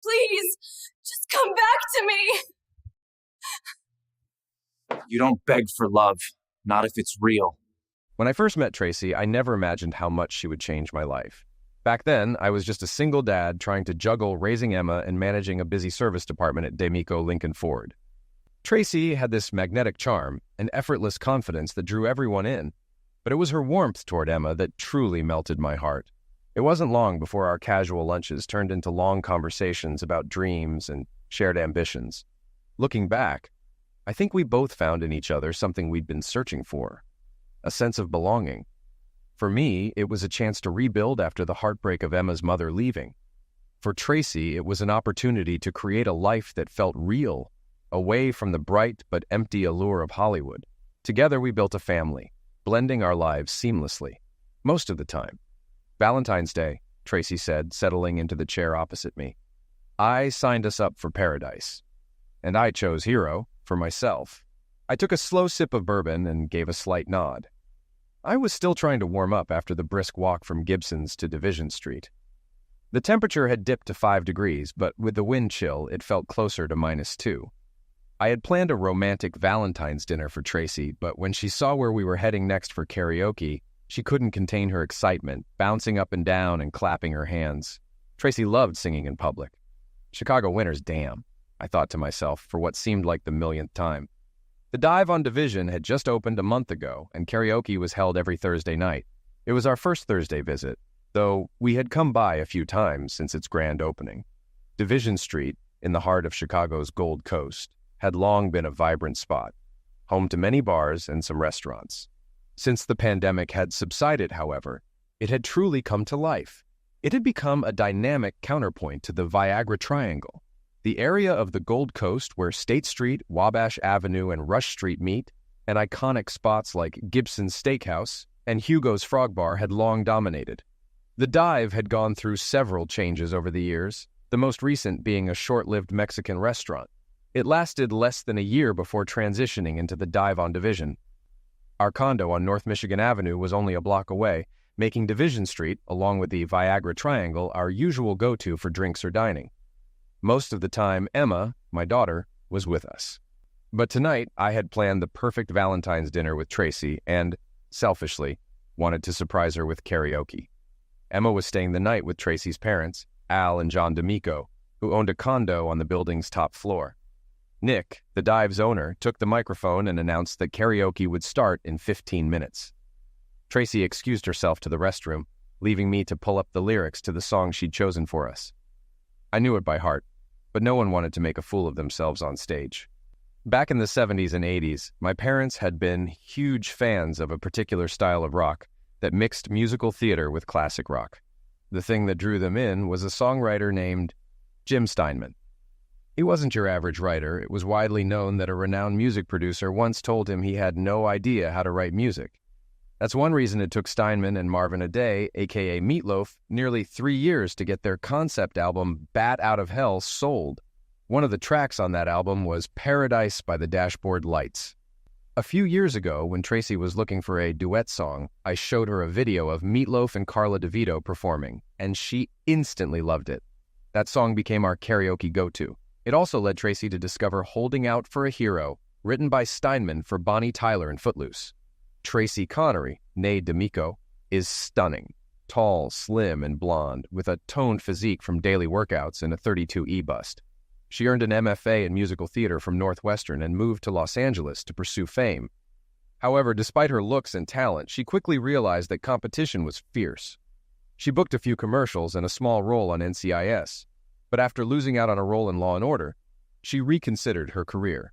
Please, just come back to me. You don't beg for love, not if it's real. When I first met Tracy, I never imagined how much she would change my life. Back then, I was just a single dad trying to juggle raising Emma and managing a busy service department at D'Amico Lincoln Ford. Tracy had this magnetic charm, an effortless confidence that drew everyone in, but it was her warmth toward Emma that truly melted my heart. It wasn't long before our casual lunches turned into long conversations about dreams and shared ambitions. Looking back, I think we both found in each other something we'd been searching for, a sense of belonging. For me, it was a chance to rebuild after the heartbreak of Emma's mother leaving. For Tracy, it was an opportunity to create a life that felt real, away from the bright but empty allure of Hollywood. Together we built a family, blending our lives seamlessly, most of the time. Valentine's Day, Tracy said, settling into the chair opposite me. I signed us up for paradise. And I chose Hero for myself. I took a slow sip of bourbon and gave a slight nod. I was still trying to warm up after the brisk walk from Gibson's to Division Street. The temperature had dipped to 5 degrees, but with the wind chill, it felt closer to -2. I had planned a romantic Valentine's dinner for Tracy, but when she saw where we were heading next for karaoke, she couldn't contain her excitement, bouncing up and down and clapping her hands. Tracy loved singing in public. Chicago winters, damn, I thought to myself for what seemed like the millionth time. The Dive on Division had just opened a month ago, and karaoke was held every Thursday night. It was our first Thursday visit, though we had come by a few times since its grand opening. Division Street, in the heart of Chicago's Gold Coast, had long been a vibrant spot, home to many bars and some restaurants. Since the pandemic had subsided, however, it had truly come to life. It had become a dynamic counterpoint to the Viagra Triangle, the area of the Gold Coast where State Street, Wabash Avenue, and Rush Street meet, and iconic spots like Gibson's Steakhouse and Hugo's Frog Bar had long dominated. The Dive had gone through several changes over the years, the most recent being a short-lived Mexican restaurant. It lasted less than a year before transitioning into the Dive on Division. Our condo on North Michigan Avenue was only a block away, making Division Street, along with the Viagra Triangle, our usual go-to for drinks or dining. Most of the time, Emma, my daughter, was with us. But tonight, I had planned the perfect Valentine's dinner with Tracy and, selfishly, wanted to surprise her with karaoke. Emma was staying the night with Tracy's parents, Al and John D'Amico, who owned a condo on the building's top floor. Nick, the Dive's owner, took the microphone and announced that karaoke would start in 15 minutes. Tracy excused herself to the restroom, leaving me to pull up the lyrics to the song she'd chosen for us. I knew it by heart, but no one wanted to make a fool of themselves on stage. Back in the 70s and 80s, my parents had been huge fans of a particular style of rock that mixed musical theater with classic rock. The thing that drew them in was a songwriter named Jim Steinman. He wasn't your average writer. It was widely known that a renowned music producer once told him he had no idea how to write music. That's one reason it took Steinman and Marvin Gaye, a.k.a. Meatloaf, nearly 3 years to get their concept album Bat Out of Hell sold. One of the tracks on that album was Paradise by the Dashboard Lights. A few years ago, when Tracy was looking for a duet song, I showed her a video of Meatloaf and Carla DeVito performing, and she instantly loved it. That song became our karaoke go-to. It also led Tracy to discover Holding Out for a Hero, written by Steinman for Bonnie Tyler in Footloose. Tracy Connery, née D'Amico, is stunning, tall, slim, and blonde, with a toned physique from daily workouts and a 32E bust. She earned an MFA in musical theater from Northwestern and moved to Los Angeles to pursue fame. However, despite her looks and talent, she quickly realized that competition was fierce. She booked a few commercials and a small role on NCIS, but after losing out on a role in Law & Order, she reconsidered her career.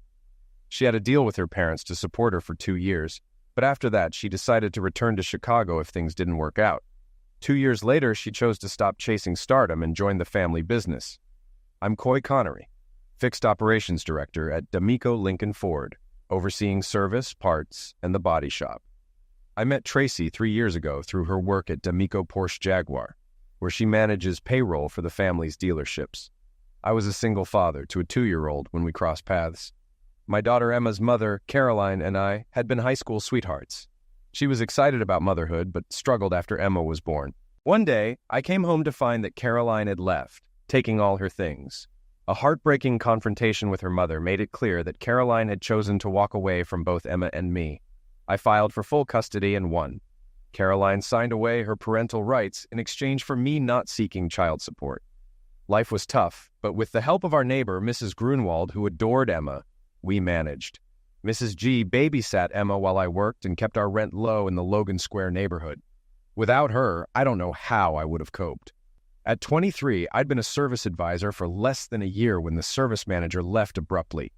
She had a deal with her parents to support her for 2 years, but after that, she decided to return to Chicago if things didn't work out. 2 years later, she chose to stop chasing stardom and join the family business. I'm Coy Connery, Fixed Operations Director at D'Amico Lincoln Ford, overseeing service, parts, and the body shop. I met Tracy 3 years ago through her work at D'Amico Porsche Jaguar, where she manages payroll for the family's dealerships. I was a single father to a 2-year-old when we crossed paths. My daughter Emma's mother, Caroline, and I had been high school sweethearts. She was excited about motherhood, but struggled after Emma was born. One day, I came home to find that Caroline had left, taking all her things. A heartbreaking confrontation with her mother made it clear that Caroline had chosen to walk away from both Emma and me. I filed for full custody and won. Caroline signed away her parental rights in exchange for me not seeking child support. Life was tough, but with the help of our neighbor, Mrs. Grunwald, who adored Emma, we managed. Mrs. G babysat Emma while I worked and kept our rent low in the Logan Square neighborhood. Without her, I don't know how I would have coped. At 23, I'd been a service advisor for less than a year when the service manager left abruptly.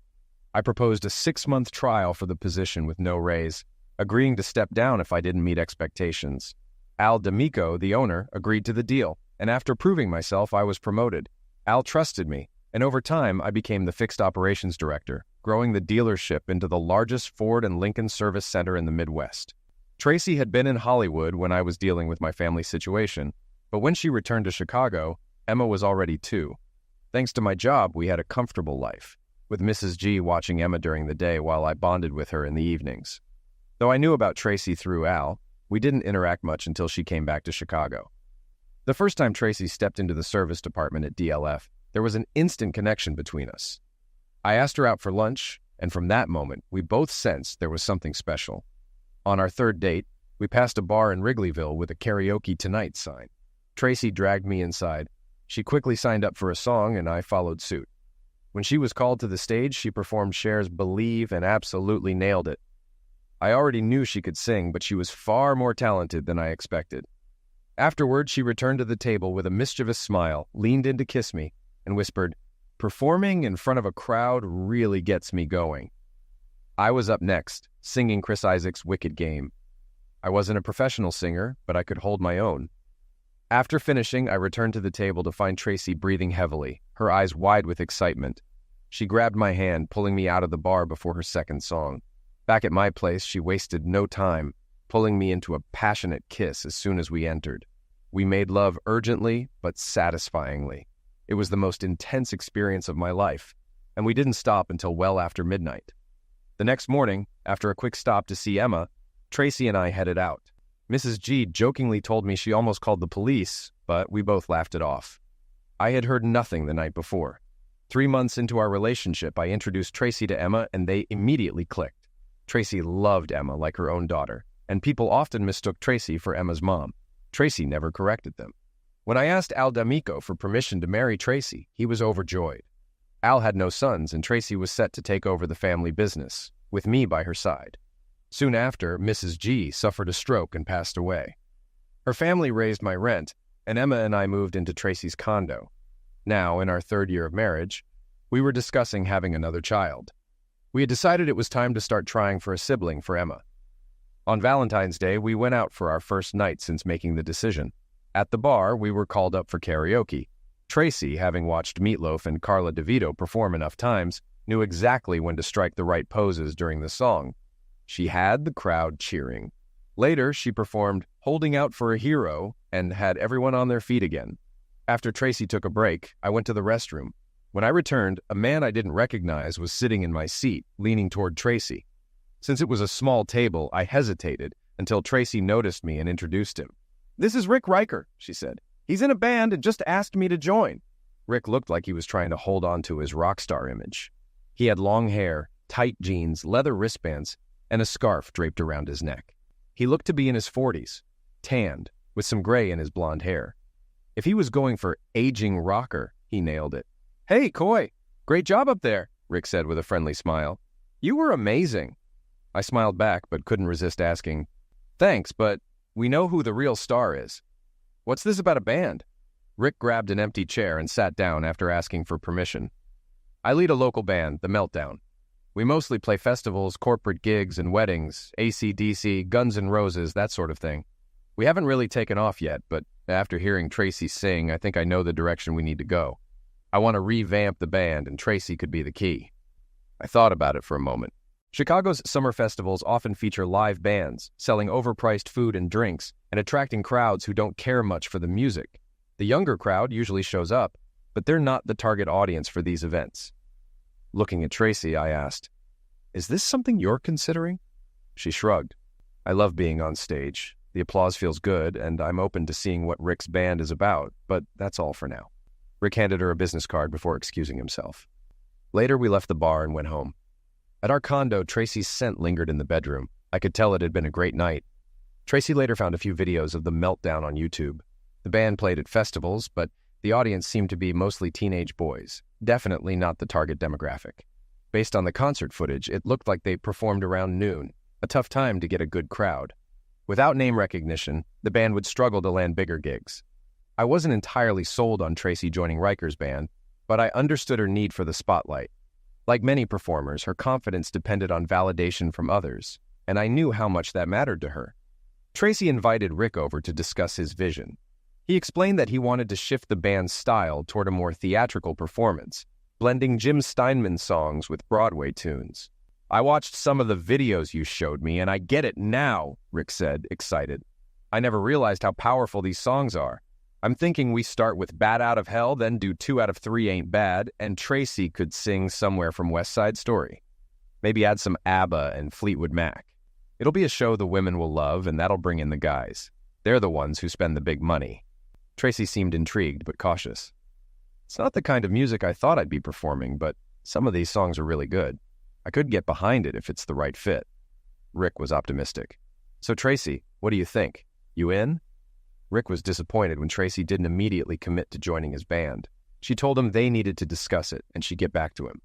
I proposed a 6-month trial for the position with no raise, agreeing to step down if I didn't meet expectations. Al D'Amico, the owner, agreed to the deal, and after proving myself, I was promoted. Al trusted me, and over time, I became the fixed operations director, growing the dealership into the largest Ford and Lincoln service center in the Midwest. Tracy had been in Hollywood when I was dealing with my family situation, but when she returned to Chicago, Emma was already 2. Thanks to my job, we had a comfortable life, with Mrs. G watching Emma during the day while I bonded with her in the evenings. Though I knew about Tracy through Al, we didn't interact much until she came back to Chicago. The first time Tracy stepped into the service department at DLF, there was an instant connection between us. I asked her out for lunch, and from that moment, we both sensed there was something special. On our third date, we passed a bar in Wrigleyville with a karaoke tonight sign. Tracy dragged me inside. She quickly signed up for a song, and I followed suit. When she was called to the stage, she performed Cher's Believe and absolutely nailed it. I already knew she could sing, but she was far more talented than I expected. Afterward, she returned to the table with a mischievous smile, leaned in to kiss me, and whispered, "Performing in front of a crowd really gets me going." I was up next, singing Chris Isaak's Wicked Game. I wasn't a professional singer, but I could hold my own. After finishing, I returned to the table to find Tracy breathing heavily, her eyes wide with excitement. She grabbed my hand, pulling me out of the bar before her second song. Back at my place, she wasted no time, pulling me into a passionate kiss as soon as we entered. We made love urgently, but satisfyingly. It was the most intense experience of my life, and we didn't stop until well after midnight. The next morning, after a quick stop to see Emma, Tracy and I headed out. Mrs. G jokingly told me she almost called the police, but we both laughed it off. I had heard nothing the night before. 3 months into our relationship, I introduced Tracy to Emma, and they immediately clicked. Tracy loved Emma like her own daughter, and people often mistook Tracy for Emma's mom. Tracy never corrected them. When I asked Al D'Amico for permission to marry Tracy, he was overjoyed. Al had no sons, and Tracy was set to take over the family business, with me by her side. Soon after, Mrs. G suffered a stroke and passed away. Her family raised my rent, and Emma and I moved into Tracy's condo. Now, in our 3rd year of marriage, we were discussing having another child. We had decided it was time to start trying for a sibling for Emma. On Valentine's Day, we went out for our first night since making the decision. At the bar, we were called up for karaoke. Tracy, having watched Meatloaf and Carla DeVito perform enough times, knew exactly when to strike the right poses during the song. She had the crowd cheering. Later, she performed Holding Out for a Hero and had everyone on their feet again. After Tracy took a break, I went to the restroom. When I returned, a man I didn't recognize was sitting in my seat, leaning toward Tracy. Since it was a small table, I hesitated until Tracy noticed me and introduced him. "This is Rick Riker," she said. "He's in a band and just asked me to join." Rick looked like he was trying to hold on to his rock star image. He had long hair, tight jeans, leather wristbands, and a scarf draped around his neck. He looked to be in his 40s, tanned, with some gray in his blonde hair. If he was going for aging rocker, he nailed it. "Hey, Coy, great job up there," Rick said with a friendly smile. "You were amazing." I smiled back but couldn't resist asking, "Thanks, but we know who the real star is. What's this about a band?" Rick grabbed an empty chair and sat down after asking for permission. "I lead a local band, The Meltdown. We mostly play festivals, corporate gigs, and weddings, AC/DC, Guns N' Roses, that sort of thing. We haven't really taken off yet, but after hearing Tracy sing, I think I know the direction we need to go. I want to revamp the band, and Tracy could be the key." I thought about it for a moment. Chicago's summer festivals often feature live bands, selling overpriced food and drinks, and attracting crowds who don't care much for the music. The younger crowd usually shows up, but they're not the target audience for these events. Looking at Tracy, I asked, "Is this something you're considering?" She shrugged. "I love being on stage. The applause feels good, and I'm open to seeing what Rick's band is about, but that's all for now." Rick handed her a business card before excusing himself. Later, we left the bar and went home. At our condo, Tracy's scent lingered in the bedroom. I could tell it had been a great night. Tracy later found a few videos of the meltdown on YouTube. The band played at festivals, but the audience seemed to be mostly teenage boys, definitely not the target demographic. Based on the concert footage, it looked like they performed around noon, a tough time to get a good crowd. Without name recognition, the band would struggle to land bigger gigs. I wasn't entirely sold on Tracy joining Riker's band, but I understood her need for the spotlight. Like many performers, her confidence depended on validation from others, and I knew how much that mattered to her. Tracy invited Rick over to discuss his vision. He explained that he wanted to shift the band's style toward a more theatrical performance, blending Jim Steinman songs with Broadway tunes. "I watched some of the videos you showed me, and I get it now," Rick said, excited. "I never realized how powerful these songs are. I'm thinking we start with Bat Out of Hell, then do 2 out of 3 Ain't Bad, and Tracy could sing Somewhere from West Side Story. Maybe add some ABBA and Fleetwood Mac. It'll be a show the women will love, and that'll bring in the guys. They're the ones who spend the big money." Tracy seemed intrigued but cautious. "It's not the kind of music I thought I'd be performing, but some of these songs are really good. I could get behind it if it's the right fit." Rick was optimistic. "So Tracy, what do you think? You in?" Rick was disappointed when Tracy didn't immediately commit to joining his band. She told him they needed to discuss it, and she'd get back to him.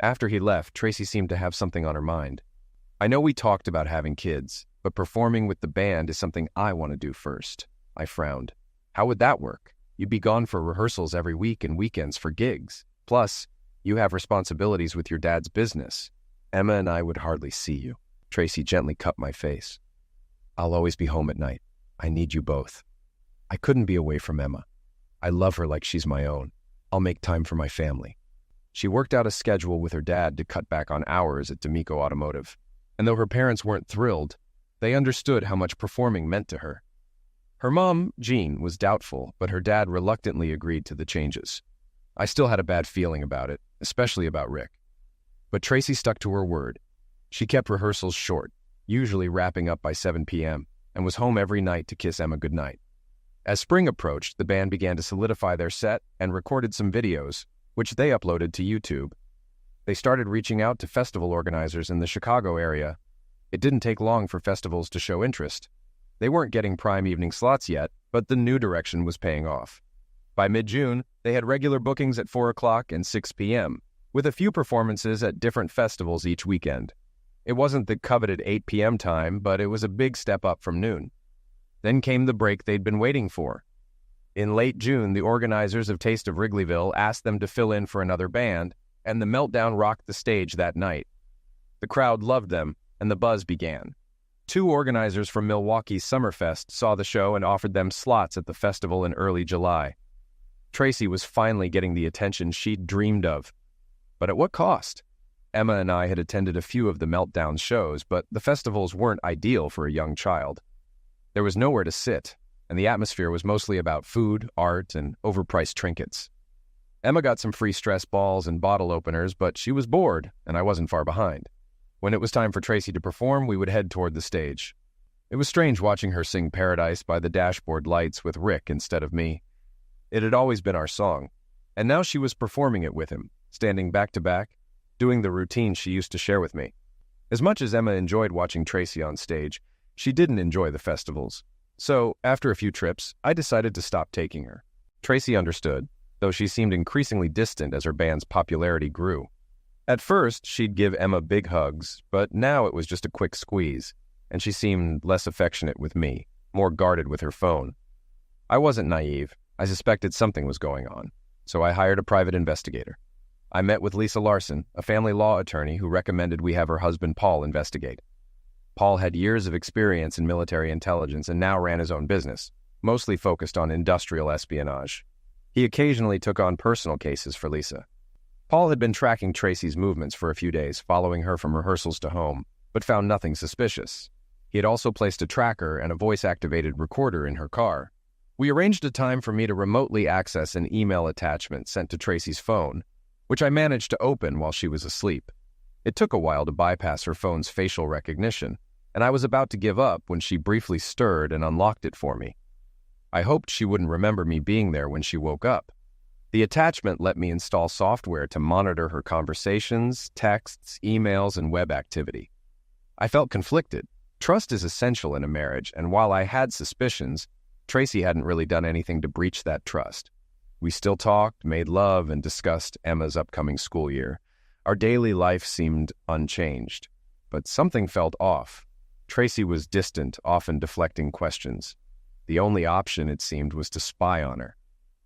After he left, Tracy seemed to have something on her mind. "I know we talked about having kids, but performing with the band is something I want to do first." I frowned. "How would that work? You'd be gone for rehearsals every week and weekends for gigs. Plus, you have responsibilities with your dad's business. Emma and I would hardly see you." Tracy gently cupped my face. "I'll always be home at night. I need you both. I couldn't be away from Emma. I love her like she's my own. I'll make time for my family." She worked out a schedule with her dad to cut back on hours at D'Amico Automotive. And though her parents weren't thrilled, they understood how much performing meant to her. Her mom, Jean, was doubtful, but her dad reluctantly agreed to the changes. I still had a bad feeling about it, especially about Rick. But Tracy stuck to her word. She kept rehearsals short, usually wrapping up by 7 p.m., and was home every night to kiss Emma goodnight. As spring approached, the band began to solidify their set and recorded some videos, which they uploaded to YouTube. They started reaching out to festival organizers in the Chicago area. It didn't take long for festivals to show interest. They weren't getting prime evening slots yet, but the new direction was paying off. By mid-June, they had regular bookings at 4 o'clock and 6 p.m., with a few performances at different festivals each weekend. It wasn't the coveted 8 p.m. time, but it was a big step up from noon. Then came the break they'd been waiting for. In late June, the organizers of Taste of Wrigleyville asked them to fill in for another band, and the meltdown rocked the stage that night. The crowd loved them, and the buzz began. 2 organizers from Milwaukee's Summerfest saw the show and offered them slots at the festival in early July. Tracy was finally getting the attention she'd dreamed of. But at what cost? Emma and I had attended a few of the Meltdown shows, but the festivals weren't ideal for a young child. There was nowhere to sit, and the atmosphere was mostly about food, art, and overpriced trinkets. Emma got some free stress balls and bottle openers, but she was bored, and I wasn't far behind. When it was time for Tracy to perform, we would head toward the stage. It was strange watching her sing Paradise by the dashboard lights with Rick instead of me. It had always been our song, and now she was performing it with him, standing back to back, doing the routine she used to share with me. As much as Emma enjoyed watching Tracy on stage, she didn't enjoy the festivals. So, after a few trips, I decided to stop taking her. Tracy understood, though she seemed increasingly distant as her band's popularity grew. At first, she'd give Emma big hugs, but now it was just a quick squeeze, and she seemed less affectionate with me, more guarded with her phone. I wasn't naive. I suspected something was going on, so I hired a private investigator. I met with Lisa Larson, a family law attorney who recommended we have her husband Paul investigate. Paul had years of experience in military intelligence and now ran his own business, mostly focused on industrial espionage. He occasionally took on personal cases for Lisa. Paul had been tracking Tracy's movements for a few days, following her from rehearsals to home, but found nothing suspicious. He had also placed a tracker and a voice-activated recorder in her car. We arranged a time for me to remotely access an email attachment sent to Tracy's phone, which I managed to open while she was asleep. It took a while to bypass her phone's facial recognition, and I was about to give up when she briefly stirred and unlocked it for me. I hoped she wouldn't remember me being there when she woke up. The attachment let me install software to monitor her conversations, texts, emails, and web activity. I felt conflicted. Trust is essential in a marriage, and while I had suspicions, Tracy hadn't really done anything to breach that trust. We still talked, made love, and discussed Emma's upcoming school year. Our daily life seemed unchanged, but something felt off. Tracy was distant, often deflecting questions. The only option, it seemed, was to spy on her.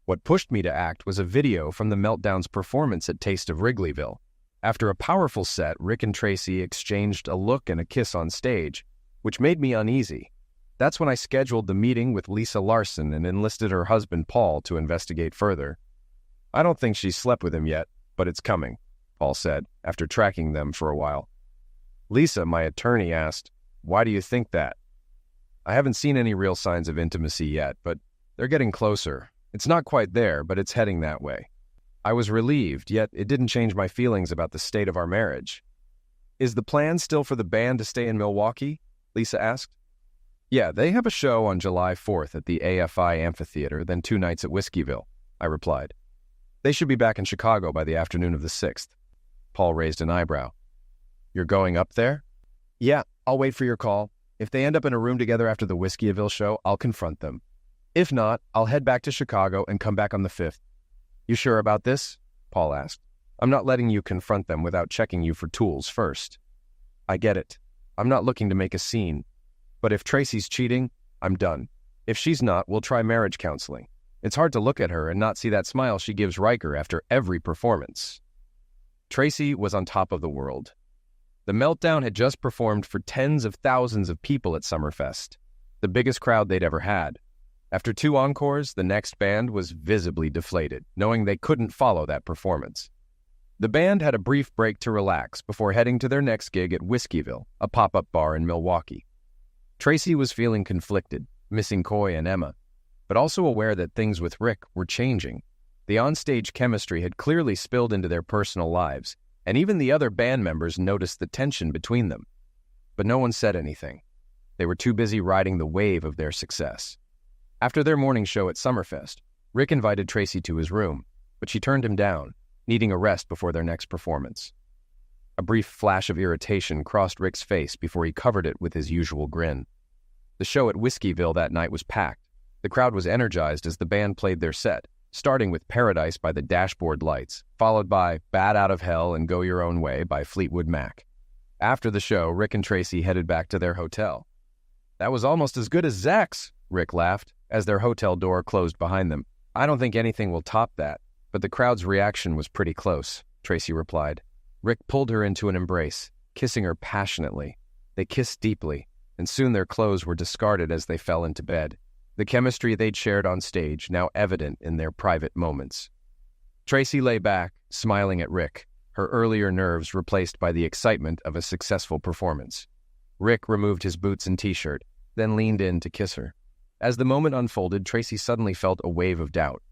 What pushed me to act was a video from the Meltdown's performance at Taste of Wrigleyville. After a powerful set, Rick and Tracy exchanged a look and a kiss on stage, which made me uneasy. That's when I scheduled the meeting with Lisa Larson and enlisted her husband, Paul, to investigate further. "I don't think she's slept with him yet, but it's coming," Paul said, after tracking them for a while. Lisa, my attorney, asked, "Why do you think that?" "I haven't seen any real signs of intimacy yet, but they're getting closer. It's not quite there, but it's heading that way." I was relieved, yet it didn't change my feelings about the state of our marriage. "Is the plan still for the band to stay in Milwaukee?" Lisa asked. "Yeah, they have a show on July 4th at the AFI Amphitheater, then 2 nights at Whiskeyville," I replied. "They should be back in Chicago by the afternoon of the 6th. Paul raised an eyebrow. "You're going up there?" "Yeah, I'll wait for your call. If they end up in a room together after the Whiskeyville show, I'll confront them. If not, I'll head back to Chicago and come back on the 5th. "You sure about this?" Paul asked. "I'm not letting you confront them without checking you for tools first." "I get it. I'm not looking to make a scene. But if Tracy's cheating, I'm done. If she's not, we'll try marriage counseling. It's hard to look at her and not see that smile she gives Riker after every performance." Tracy was on top of the world. The Meltdown had just performed for tens of thousands of people at Summerfest, the biggest crowd they'd ever had. After 2 encores, the next band was visibly deflated, knowing they couldn't follow that performance. The band had a brief break to relax before heading to their next gig at Whiskeyville, a pop-up bar in Milwaukee. Tracy was feeling conflicted, missing Coy and Emma, but also aware that things with Rick were changing. The onstage chemistry had clearly spilled into their personal lives, and even the other band members noticed the tension between them. But no one said anything. They were too busy riding the wave of their success. After their morning show at Summerfest, Rick invited Tracy to his room, but she turned him down, needing a rest before their next performance. A brief flash of irritation crossed Rick's face before he covered it with his usual grin. The show at Whiskeyville that night was packed. The crowd was energized as the band played their set, starting with Paradise by the Dashboard Lights, followed by Bat Out of Hell and Go Your Own Way by Fleetwood Mac. After the show, Rick and Tracy headed back to their hotel. "That was almost as good as Zach's," Rick laughed, as their hotel door closed behind them. "I don't think anything will top that, but the crowd's reaction was pretty close," Tracy replied. Rick pulled her into an embrace, kissing her passionately. They kissed deeply, and soon their clothes were discarded as they fell into bed, the chemistry they'd shared on stage now evident in their private moments. Tracy lay back, smiling at Rick, her earlier nerves replaced by the excitement of a successful performance. Rick removed his boots and t-shirt, then leaned in to kiss her. As the moment unfolded, Tracy suddenly felt a wave of doubt.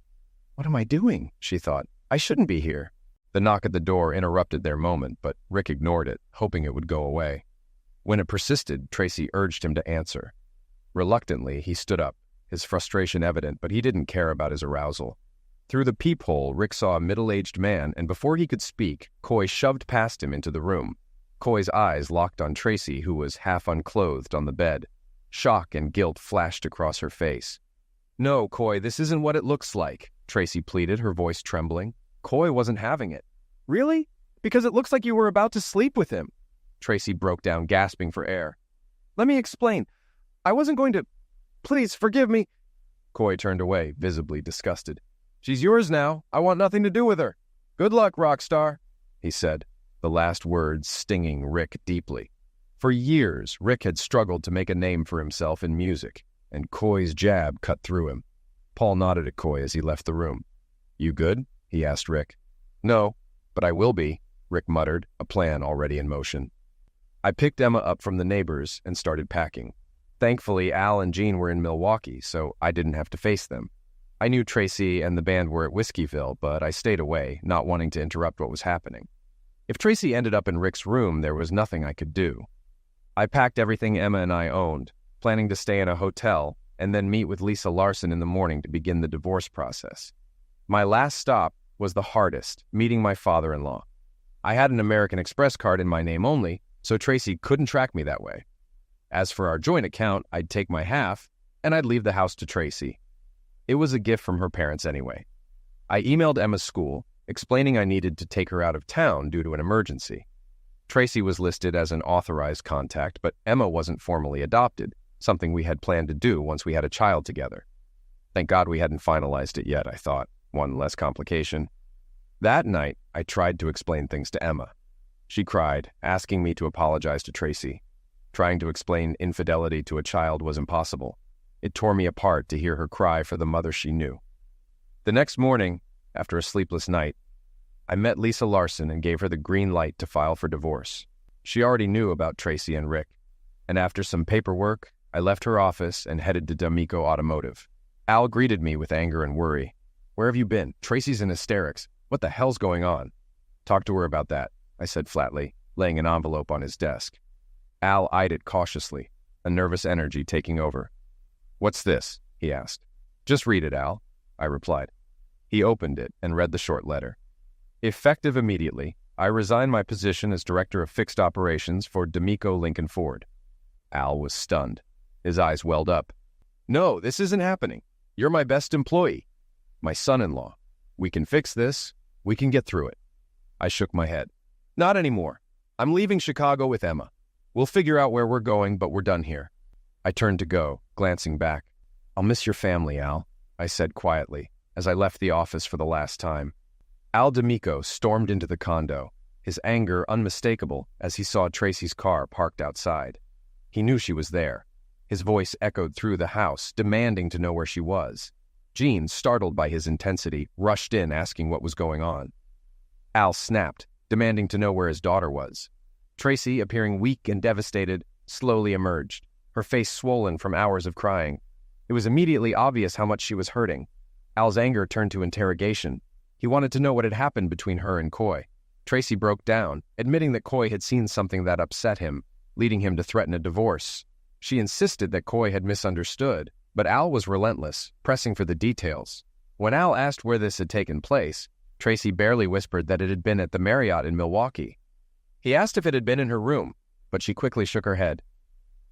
"What am I doing?" she thought. "I shouldn't be here." The knock at the door interrupted their moment, but Rick ignored it, hoping it would go away. When it persisted, Tracy urged him to answer. Reluctantly, he stood up, his frustration evident, but he didn't care about his arousal. Through the peephole, Rick saw a middle-aged man, and before he could speak, Coy shoved past him into the room. Coy's eyes locked on Tracy, who was half unclothed on the bed. Shock and guilt flashed across her face. "No, Coy, this isn't what it looks like," Tracy pleaded, her voice trembling. Coy wasn't having it. "Really? Because it looks like you were about to sleep with him." Tracy broke down, gasping for air. "Let me explain. I wasn't going to... Please, forgive me." Coy turned away, visibly disgusted. "She's yours now. I want nothing to do with her. Good luck, rock star," he said, the last words stinging Rick deeply. For years, Rick had struggled to make a name for himself in music, and Coy's jab cut through him. Paul nodded at Coy as he left the room. "You good?" he asked Rick. "No, but I will be," Rick muttered, a plan already in motion. I picked Emma up from the neighbors and started packing. Thankfully, Al and Jean were in Milwaukee, so I didn't have to face them. I knew Tracy and the band were at Whiskeyville, but I stayed away, not wanting to interrupt what was happening. If Tracy ended up in Rick's room, there was nothing I could do. I packed everything Emma and I owned, planning to stay in a hotel and then meet with Lisa Larson in the morning to begin the divorce process. My last stop was the hardest, meeting my father-in-law. I had an American Express card in my name only, so Tracy couldn't track me that way. As for our joint account, I'd take my half, and I'd leave the house to Tracy. It was a gift from her parents anyway. I emailed Emma's school, explaining I needed to take her out of town due to an emergency. Tracy was listed as an authorized contact, but Emma wasn't formally adopted, something we had planned to do once we had a child together. Thank God we hadn't finalized it yet, I thought. One less complication. That night, I tried to explain things to Emma. She cried, asking me to apologize to Tracy. Trying to explain infidelity to a child was impossible. It tore me apart to hear her cry for the mother she knew. The next morning, after a sleepless night, I met Lisa Larson and gave her the green light to file for divorce. She already knew about Tracy and Rick, and after some paperwork, I left her office and headed to D'Amico Automotive. Al greeted me with anger and worry. "Where have you been? Tracy's in hysterics. What the hell's going on?" "Talk to her about that," I said flatly, laying an envelope on his desk. Al eyed it cautiously, a nervous energy taking over. "What's this?" he asked. "Just read it, Al," I replied. He opened it and read the short letter. Effective immediately, I resign my position as Director of Fixed Operations for D'Amico Lincoln Ford. Al was stunned. His eyes welled up. "No, this isn't happening. You're my best employee. My son-in-law. We can fix this. We can get through it." I shook my head. "Not anymore. I'm leaving Chicago with Emma. We'll figure out where we're going, but we're done here." I turned to go, glancing back. "I'll miss your family, Al," I said quietly, as I left the office for the last time. Al D'Amico stormed into the condo, his anger unmistakable as he saw Tracy's car parked outside. He knew she was there. His voice echoed through the house, demanding to know where she was. Jean, startled by his intensity, rushed in asking what was going on. Al snapped, demanding to know where his daughter was. Tracy, appearing weak and devastated, slowly emerged, her face swollen from hours of crying. It was immediately obvious how much she was hurting. Al's anger turned to interrogation. He wanted to know what had happened between her and Coy. Tracy broke down, admitting that Coy had seen something that upset him, leading him to threaten a divorce. She insisted that Coy had misunderstood, but Al was relentless, pressing for the details. When Al asked where this had taken place, Tracy barely whispered that it had been at the Marriott in Milwaukee. He asked if it had been in her room, but she quickly shook her head.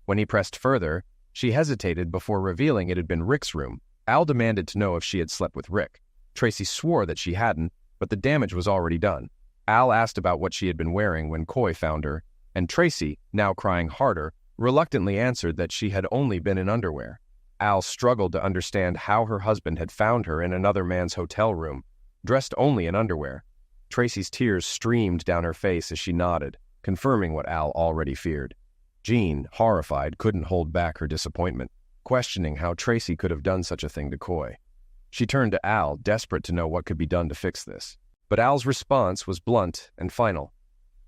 When he pressed further, she hesitated before revealing it had been Rick's room. Al demanded to know if she had slept with Rick. Tracy swore that she hadn't, but the damage was already done. Al asked about what she had been wearing when Coy found her, and Tracy, now crying harder, reluctantly answered that she had only been in underwear. Al struggled to understand how her husband had found her in another man's hotel room, dressed only in underwear. Tracy's tears streamed down her face as she nodded, confirming what Al already feared. Jean, horrified, couldn't hold back her disappointment, questioning how Tracy could have done such a thing to Coy. She turned to Al, desperate to know what could be done to fix this. But Al's response was blunt and final.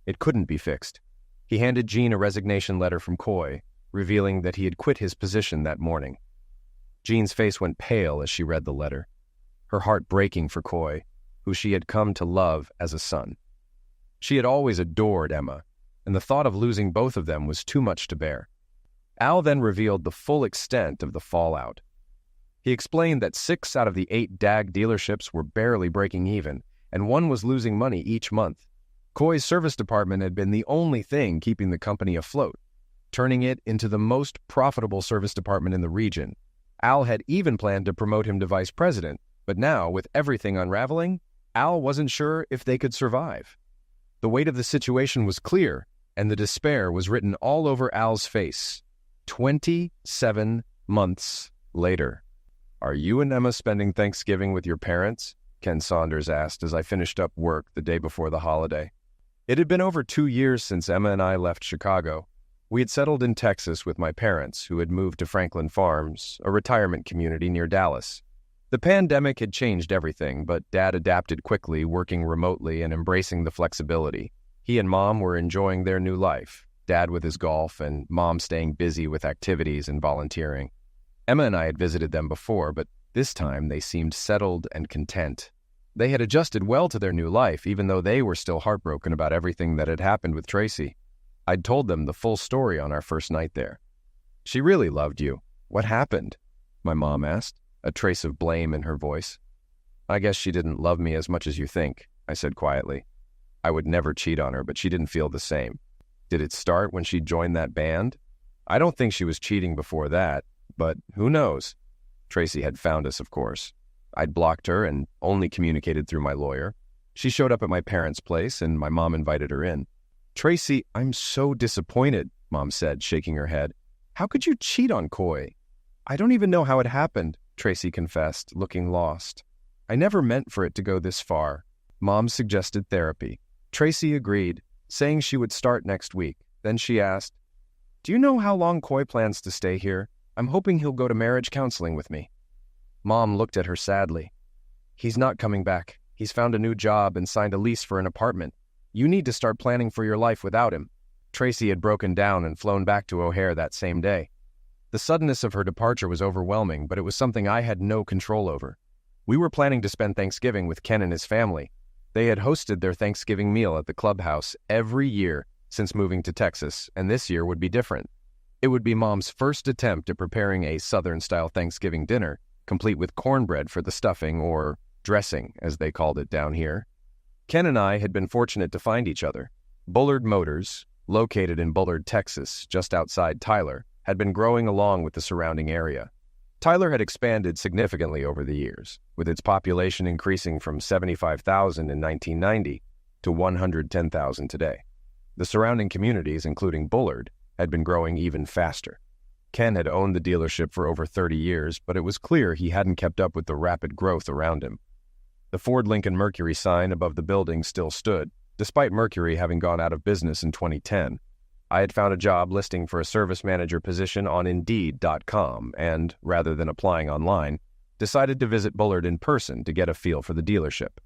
It couldn't be fixed. He handed Jean a resignation letter from Coy, revealing that he had quit his position that morning. Jean's face went pale as she read the letter, her heart breaking for Coy, who she had come to love as a son. She had always adored Emma, and the thought of losing both of them was too much to bear. Al then revealed the full extent of the fallout. He explained that 6 out of the 8 DAG dealerships were barely breaking even, and one was losing money each month. Coy's service department had been the only thing keeping the company afloat, turning it into the most profitable service department in the region. Al had even planned to promote him to vice president, but now, with everything unraveling, Al wasn't sure if they could survive. The weight of the situation was clear, and the despair was written all over Al's face. 27 months later. "Are you and Emma spending Thanksgiving with your parents?" Ken Saunders asked as I finished up work the day before the holiday. It had been over 2 years since Emma and I left Chicago. We had settled in Texas with my parents, who had moved to Franklin Farms, a retirement community near Dallas. The pandemic had changed everything, but Dad adapted quickly, working remotely and embracing the flexibility. He and Mom were enjoying their new life, Dad with his golf and Mom staying busy with activities and volunteering. Emma and I had visited them before, but this time they seemed settled and content. They had adjusted well to their new life, even though they were still heartbroken about everything that had happened with Tracy. I'd told them the full story on our first night there. "She really loved you. What happened?" my mom asked, a trace of blame in her voice. I guess she didn't love me as much as you think, I said quietly. I would never cheat on her, but she didn't feel the same. Did it start when she joined that band? I don't think she was cheating before that, but who knows? Tracy had found us, of course. I'd blocked her and only communicated through my lawyer. She showed up at my parents' place, and my mom invited her in. Tracy, I'm so disappointed, Mom said, shaking her head. How could you cheat on Coy? I don't even know how it happened, Tracy confessed, looking lost. I never meant for it to go this far. Mom suggested therapy. Tracy agreed, saying she would start next week. Then she asked, Do you know how long Coy plans to stay here? I'm hoping he'll go to marriage counseling with me. Mom looked at her sadly. He's not coming back. He's found a new job and signed a lease for an apartment. You need to start planning for your life without him. Tracy had broken down and flown back to O'Hare that same day. The suddenness of her departure was overwhelming, but it was something I had no control over. We were planning to spend Thanksgiving with Ken and his family. They had hosted their Thanksgiving meal at the clubhouse every year since moving to Texas, and this year would be different. It would be Mom's first attempt at preparing a Southern-style Thanksgiving dinner, complete with cornbread for the stuffing, or dressing, as they called it down here. Ken and I had been fortunate to find each other. Bullard Motors, located in Bullard, Texas, just outside Tyler, had been growing along with the surrounding area. Tyler had expanded significantly over the years, with its population increasing from 75,000 in 1990 to 110,000 today. The surrounding communities, including Bullard, had been growing even faster. Ken had owned the dealership for over 30 years, but it was clear he hadn't kept up with the rapid growth around him. The Ford Lincoln Mercury sign above the building still stood, despite Mercury having gone out of business in 2010. I had found a job listing for a service manager position on Indeed.com and, rather than applying online, decided to visit Bullard in person to get a feel for the dealership.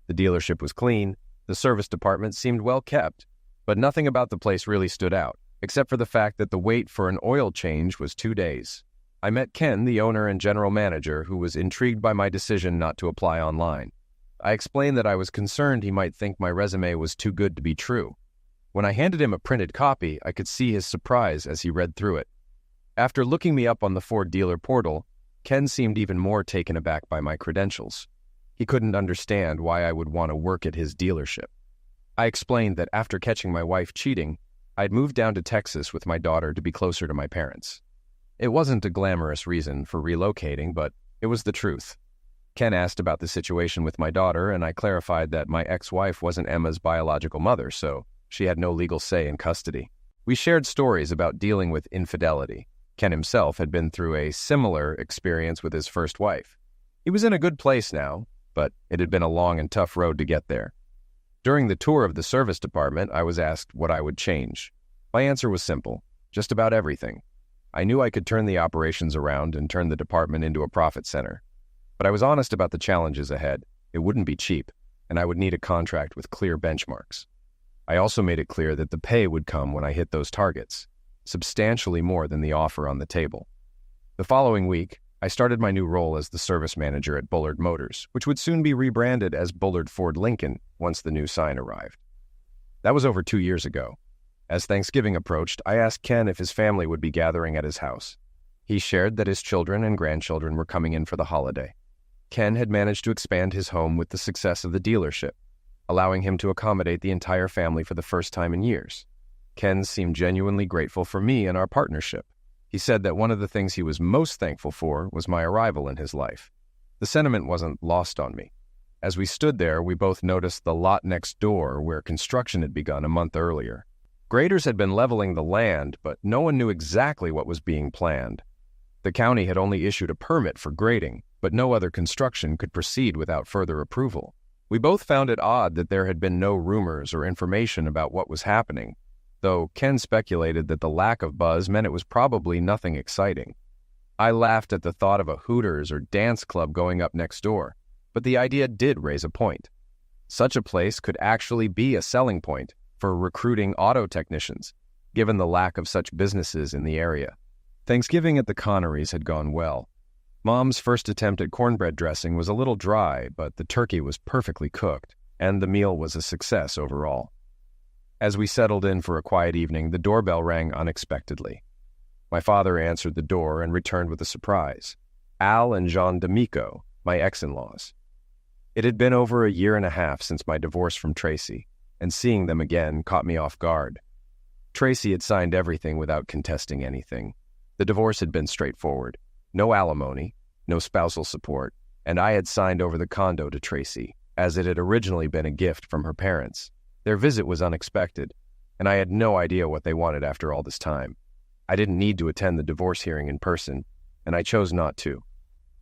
The dealership was clean, the service department seemed well kept, but nothing about the place really stood out, except for the fact that the wait for an oil change was 2 days. I met Ken, the owner and general manager, who was intrigued by my decision not to apply online. I explained that I was concerned he might think my resume was too good to be true. When I handed him a printed copy, I could see his surprise as he read through it. After looking me up on the Ford dealer portal, Ken seemed even more taken aback by my credentials. He couldn't understand why I would want to work at his dealership. I explained that after catching my wife cheating, I'd moved down to Texas with my daughter to be closer to my parents. It wasn't a glamorous reason for relocating, but it was the truth. Ken asked about the situation with my daughter, and I clarified that my ex-wife wasn't Emma's biological mother, so she had no legal say in custody. We shared stories about dealing with infidelity. Ken himself had been through a similar experience with his first wife. He was in a good place now, but it had been a long and tough road to get there. During the tour of the service department, I was asked what I would change. My answer was simple: just about everything. I knew I could turn the operations around and turn the department into a profit center. But I was honest about the challenges ahead. It wouldn't be cheap, and I would need a contract with clear benchmarks. I also made it clear that the pay would come when I hit those targets, substantially more than the offer on the table. The following week, I started my new role as the service manager at Bullard Motors, which would soon be rebranded as Bullard Ford Lincoln once the new sign arrived. That was over 2 years ago. As Thanksgiving approached, I asked Ken if his family would be gathering at his house. He shared that his children and grandchildren were coming in for the holiday. Ken had managed to expand his home with the success of the dealership, allowing him to accommodate the entire family for the first time in years. Ken seemed genuinely grateful for me and our partnership. He said that one of the things he was most thankful for was my arrival in his life. The sentiment wasn't lost on me. As we stood there, we both noticed the lot next door where construction had begun a month earlier. Graders had been leveling the land, but no one knew exactly what was being planned. The county had only issued a permit for grading, but no other construction could proceed without further approval. We both found it odd that there had been no rumors or information about what was happening, though Ken speculated that the lack of buzz meant it was probably nothing exciting. I laughed at the thought of a Hooters or dance club going up next door, but the idea did raise a point. Such a place could actually be a selling point for recruiting auto technicians, given the lack of such businesses in the area. Thanksgiving at the Connerys had gone well. Mom's first attempt at cornbread dressing was a little dry, but the turkey was perfectly cooked, and the meal was a success overall. As we settled in for a quiet evening, the doorbell rang unexpectedly. My father answered the door and returned with a surprise: Al and Jean D'Amico, my ex-in-laws. It had been over a year and a half since my divorce from Tracy, and seeing them again caught me off guard. Tracy had signed everything without contesting anything. The divorce had been straightforward. No alimony, no spousal support, and I had signed over the condo to Tracy, as it had originally been a gift from her parents. Their visit was unexpected, and I had no idea what they wanted after all this time. I didn't need to attend the divorce hearing in person, and I chose not to.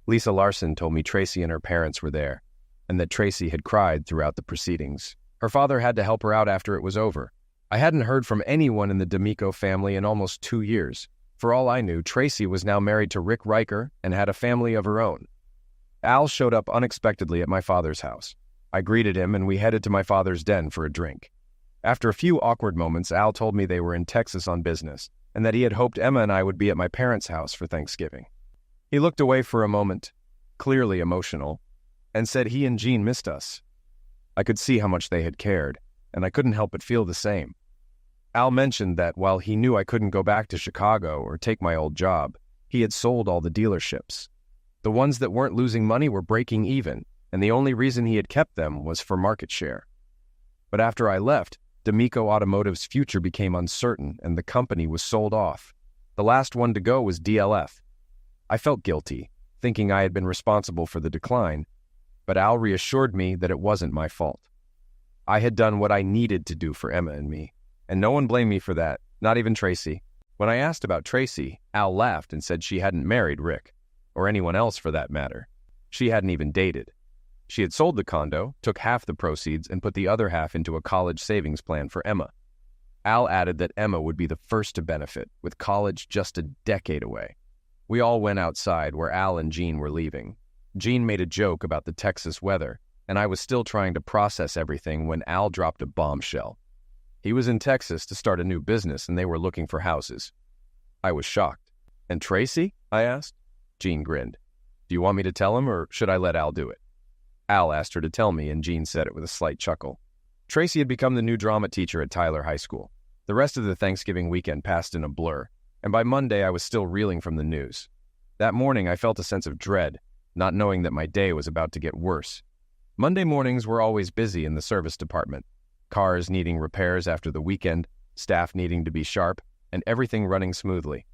Lisa Larson told me Tracy and her parents were there, and that Tracy had cried throughout the proceedings. Her father had to help her out after it was over. I hadn't heard from anyone in the D'Amico family in almost 2 years. For all I knew, Tracy was now married to Rick Riker and had a family of her own. Al showed up unexpectedly at my father's house. I greeted him, and we headed to my father's den for a drink. After a few awkward moments, Al told me they were in Texas on business, and that he had hoped Emma and I would be at my parents' house for Thanksgiving. He looked away for a moment, clearly emotional, and said he and Jean missed us. I could see how much they had cared, and I couldn't help but feel the same. Al mentioned that while he knew I couldn't go back to Chicago or take my old job, he had sold all the dealerships. The ones that weren't losing money were breaking even, and the only reason he had kept them was for market share. But after I left, D'Amico Automotive's future became uncertain, and the company was sold off. The last one to go was DLF. I felt guilty, thinking I had been responsible for the decline, but Al reassured me that it wasn't my fault. I had done what I needed to do for Emma and me, and no one blamed me for that, not even Tracy. When I asked about Tracy, Al laughed and said she hadn't married Rick, or anyone else for that matter. She hadn't even dated. She had sold the condo, took half the proceeds, and put the other half into a college savings plan for Emma. Al added that Emma would be the first to benefit, with college just a decade away. We all went outside where Al and Jean were leaving. Jean made a joke about the Texas weather, and I was still trying to process everything when Al dropped a bombshell. He was in Texas to start a new business, and they were looking for houses. I was shocked. "And Tracy?" I asked. Jean grinned. "Do you want me to tell him, or should I let Al do it?" Al asked her to tell me, and Jean said it with a slight chuckle. Tracy had become the new drama teacher at Tyler High School. The rest of the Thanksgiving weekend passed in a blur, and by Monday I was still reeling from the news. That morning I felt a sense of dread, not knowing that my day was about to get worse. Monday mornings were always busy in the service department. Cars needing repairs after the weekend, staff needing to be sharp, and everything running smoothly.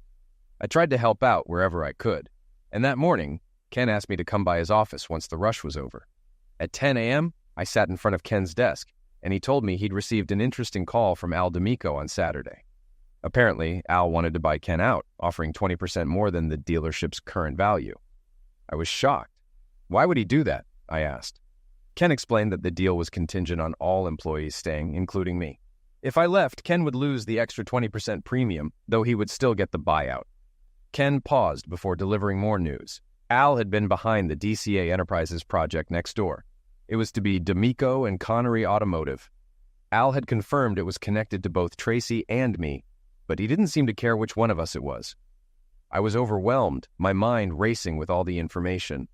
I tried to help out wherever I could, and that morning, Ken asked me to come by his office once the rush was over. At 10 a.m., I sat in front of Ken's desk, and he told me he'd received an interesting call from Al D'Amico on Saturday. Apparently, Al wanted to buy Ken out, offering 20% more than the dealership's current value. I was shocked. Why would he do that? I asked. Ken explained that the deal was contingent on all employees staying, including me. If I left, Ken would lose the extra 20% premium, though he would still get the buyout. Ken paused before delivering more news. Al had been behind the DCA Enterprises project next door. It was to be D'Amico and Connery Automotive. Al had confirmed it was connected to both Tracy and me, but he didn't seem to care which one of us it was. I was overwhelmed, my mind racing with all the information.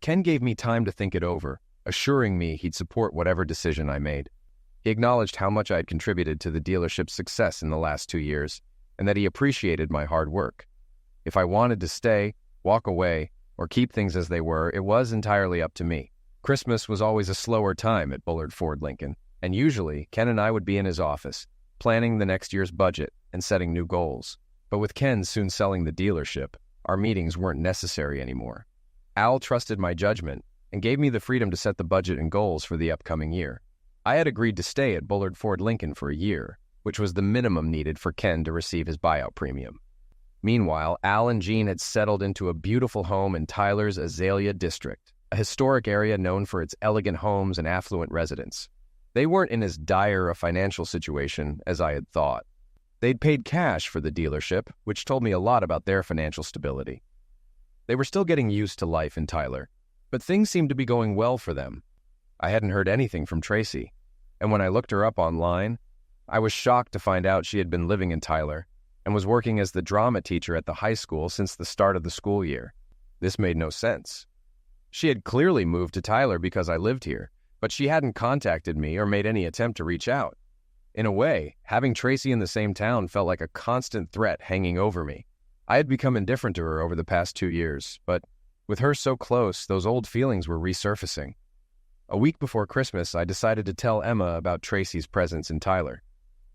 Ken gave me time to think it over, assuring me he'd support whatever decision I made. He acknowledged how much I had contributed to the dealership's success in the last 2 years, and that he appreciated my hard work. If I wanted to stay, walk away, or keep things as they were, it was entirely up to me. Christmas was always a slower time at Bullard Ford Lincoln, and usually Ken and I would be in his office, planning the next year's budget and setting new goals. But with Ken soon selling the dealership, our meetings weren't necessary anymore. Al trusted my judgment and gave me the freedom to set the budget and goals for the upcoming year. I had agreed to stay at Bullard Ford Lincoln for a year, which was the minimum needed for Ken to receive his buyout premium. Meanwhile, Al and Jean had settled into a beautiful home in Tyler's Azalea District, a historic area known for its elegant homes and affluent residents. They weren't in as dire a financial situation as I had thought. They'd paid cash for the dealership, which told me a lot about their financial stability. They were still getting used to life in Tyler, but things seemed to be going well for them. I hadn't heard anything from Tracy, and when I looked her up online, I was shocked to find out she had been living in Tyler and was working as the drama teacher at the high school since the start of the school year. This made no sense. She had clearly moved to Tyler because I lived here, but she hadn't contacted me or made any attempt to reach out. In a way, having Tracy in the same town felt like a constant threat hanging over me. I had become indifferent to her over the past 2 years, but with her so close, those old feelings were resurfacing. A week before Christmas, I decided to tell Emma about Tracy's presence in Tyler.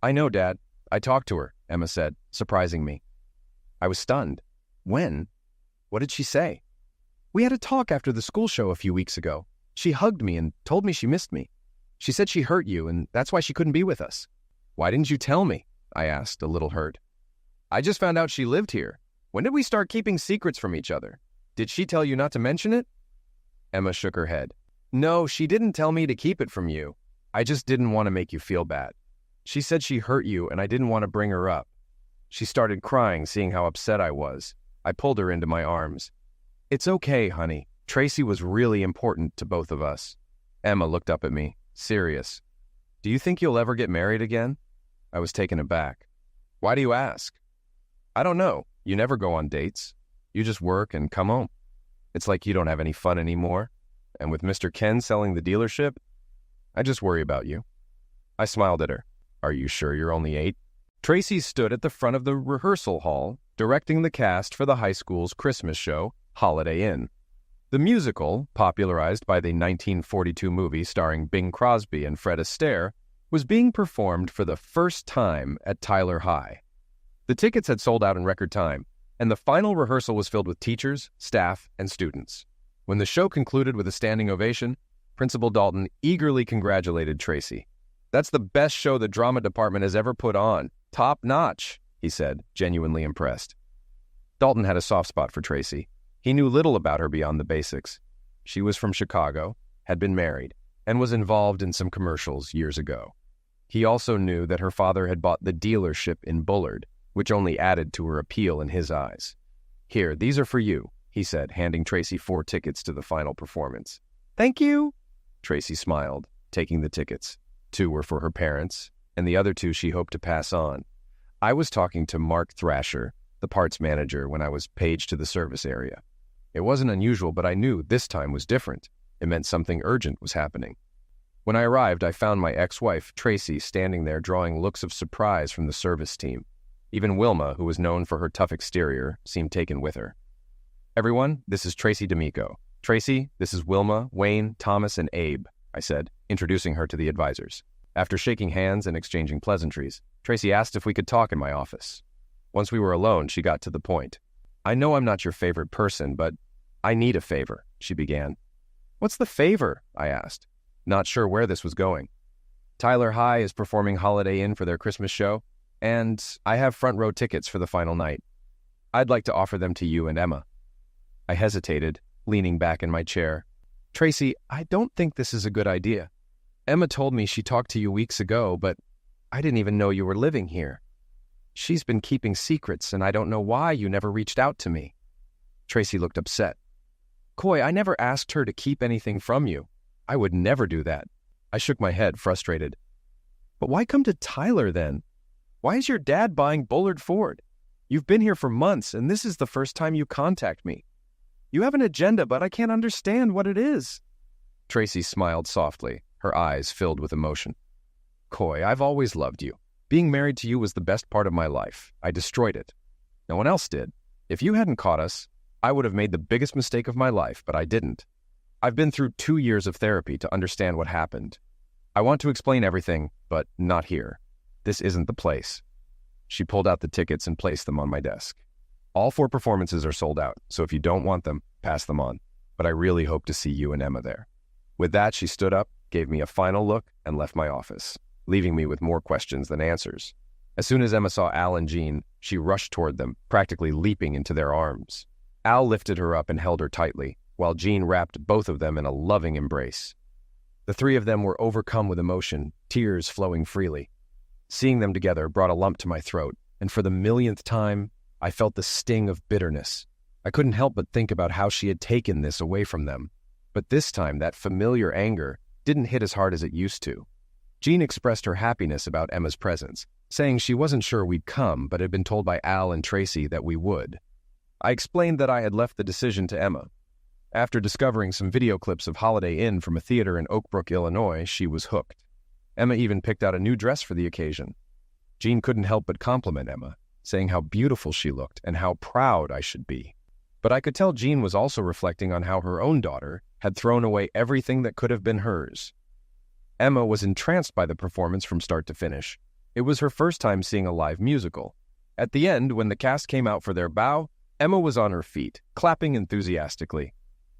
"I know, Dad. I talked to her," Emma said, surprising me. I was stunned. "When? What did she say?" "We had a talk after the school show a few weeks ago. She hugged me and told me she missed me. She said she hurt you, and that's why she couldn't be with us." "Why didn't you tell me?" I asked, a little hurt. "I just found out she lived here. When did we start keeping secrets from each other? Did she tell you not to mention it?" Emma shook her head. "No, she didn't tell me to keep it from you. I just didn't want to make you feel bad. She said she hurt you, and I didn't want to bring her up." She started crying, seeing how upset I was. I pulled her into my arms. "It's okay, honey. Tracy was really important to both of us." Emma looked up at me, serious. "Do you think you'll ever get married again?" I was taken aback. "Why do you ask?" "I don't know. You never go on dates. You just work and come home. It's like you don't have any fun anymore. And with Mr. Ken selling the dealership, I just worry about you." I smiled at her. "Are you sure you're only 8? Tracy stood at the front of the rehearsal hall, directing the cast for the high school's Christmas show, Holiday Inn. The musical, popularized by the 1942 movie starring Bing Crosby and Fred Astaire, was being performed for the first time at Tyler High. The tickets had sold out in record time, and the final rehearsal was filled with teachers, staff, and students. When the show concluded with a standing ovation, Principal Dalton eagerly congratulated Tracy. "That's the best show the drama department has ever put on. Top notch," he said, genuinely impressed. Dalton had a soft spot for Tracy. He knew little about her beyond the basics. She was from Chicago, had been married, and was involved in some commercials years ago. He also knew that her father had bought the dealership in Bullard, which only added to her appeal in his eyes. "Here, these are for you," he said, handing Tracy 4 tickets to the final performance. "Thank you." Tracy smiled, taking the tickets. 2 were for her parents, and the other 2 she hoped to pass on. I was talking to Mark Thrasher, the parts manager, when I was paged to the service area. It wasn't unusual, but I knew this time was different. It meant something urgent was happening. When I arrived, I found my ex-wife, Tracy, standing there drawing looks of surprise from the service team. Even Wilma, who was known for her tough exterior, seemed taken with her. "Everyone, this is Tracy D'Amico. Tracy, this is Wilma, Wayne, Thomas, and Abe," I said, introducing her to the advisors. After shaking hands and exchanging pleasantries, Tracy asked if we could talk in my office. Once we were alone, she got to the point. "I know I'm not your favorite person, but I need a favor," she began. "What's the favor?" I asked, not sure where this was going. "Tyler High is performing Holiday Inn for their Christmas show, and I have front row tickets for the final night. I'd like to offer them to you and Emma." I hesitated, leaning back in my chair. "Tracy, I don't think this is a good idea. Emma told me she talked to you weeks ago, but I didn't even know you were living here. She's been keeping secrets, and I don't know why you never reached out to me." Tracy looked upset. "Coy, I never asked her to keep anything from you. I would never do that." I shook my head, frustrated. "But why come to Tyler, then? Why is your dad buying Bullard Ford? You've been here for months, and this is the first time you contact me. You have an agenda, but I can't understand what it is." Tracy smiled softly, her eyes filled with emotion. "Coy, I've always loved you. Being married to you was the best part of my life. I destroyed it. No one else did. If you hadn't caught us, I would have made the biggest mistake of my life, but I didn't. I've been through 2 years of therapy to understand what happened. I want to explain everything, but not here. This isn't the place." She pulled out the tickets and placed them on my desk. "All 4 performances are sold out, so if you don't want them, pass them on. But I really hope to see you and Emma there." With that, she stood up, gave me a final look, and left my office, leaving me with more questions than answers. As soon as Emma saw Al and Jean, she rushed toward them, practically leaping into their arms. Al lifted her up and held her tightly, while Jean wrapped both of them in a loving embrace. The 3 of them were overcome with emotion, tears flowing freely. Seeing them together brought a lump to my throat, and for the millionth time, I felt the sting of bitterness. I couldn't help but think about how she had taken this away from them. But this time, that familiar anger didn't hit as hard as it used to. Jean expressed her happiness about Emma's presence, saying she wasn't sure we'd come, but had been told by Al and Tracy that we would. I explained that I had left the decision to Emma. After discovering some video clips of Holiday Inn from a theater in Oak Brook, Illinois, she was hooked. Emma even picked out a new dress for the occasion. Jean couldn't help but compliment Emma, saying how beautiful she looked and how proud I should be. But I could tell Jean was also reflecting on how her own daughter had thrown away everything that could have been hers. Emma was entranced by the performance from start to finish. It was her first time seeing a live musical. At the end, when the cast came out for their bow, Emma was on her feet, clapping enthusiastically.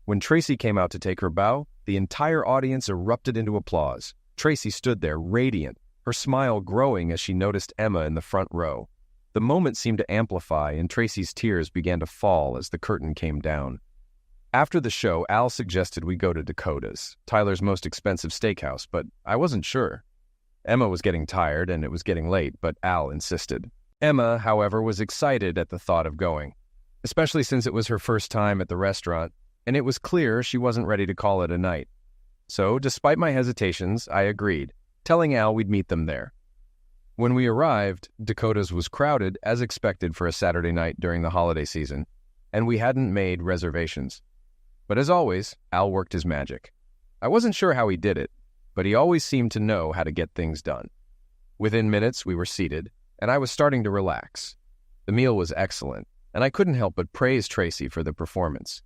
When Tracy came out to take her bow, the entire audience erupted into applause. Tracy stood there, radiant, her smile growing as she noticed Emma in the front row. The moment seemed to amplify, and Tracy's tears began to fall as the curtain came down. After the show, Al suggested we go to Dakota's, Tyler's most expensive steakhouse, but I wasn't sure. Emma was getting tired, and it was getting late, but Al insisted. Emma, however, was excited at the thought of going, especially since it was her first time at the restaurant, and it was clear she wasn't ready to call it a night. So, despite my hesitations, I agreed, telling Al we'd meet them there. When we arrived, Dakota's was crowded as expected for a Saturday night during the holiday season, and we hadn't made reservations. But as always, Al worked his magic. I wasn't sure how he did it, but he always seemed to know how to get things done. Within minutes, we were seated, and I was starting to relax. The meal was excellent, and I couldn't help but praise Tracy for the performance.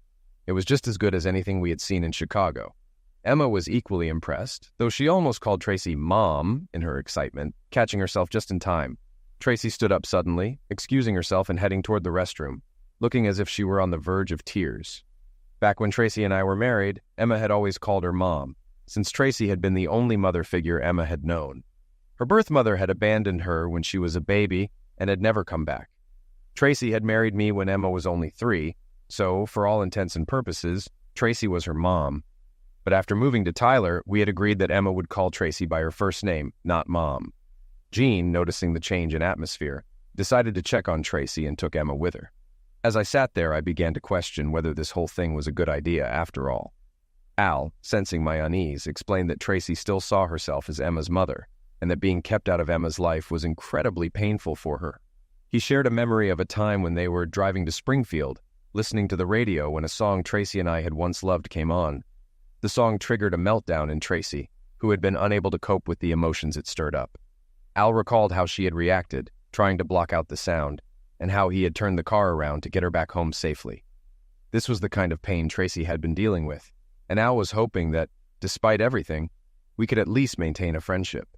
It was just as good as anything we had seen in Chicago. Emma was equally impressed, though she almost called Tracy Mom in her excitement, catching herself just in time. Tracy stood up suddenly, excusing herself and heading toward the restroom, looking as if she were on the verge of tears. Back when Tracy and I were married, Emma had always called her Mom, since Tracy had been the only mother figure Emma had known. Her birth mother had abandoned her when she was a baby and had never come back. Tracy had married me when Emma was only 3, so, for all intents and purposes, Tracy was her mom. But after moving to Tyler, we had agreed that Emma would call Tracy by her first name, not Mom. Jean, noticing the change in atmosphere, decided to check on Tracy and took Emma with her. As I sat there, I began to question whether this whole thing was a good idea after all. Al, sensing my unease, explained that Tracy still saw herself as Emma's mother, and that being kept out of Emma's life was incredibly painful for her. He shared a memory of a time when they were driving to Springfield, listening to the radio when a song Tracy and I had once loved came on. The song triggered a meltdown in Tracy, who had been unable to cope with the emotions it stirred up. Al recalled how she had reacted, trying to block out the sound, and how he had turned the car around to get her back home safely. This was the kind of pain Tracy had been dealing with, and Al was hoping that, despite everything, we could at least maintain a friendship.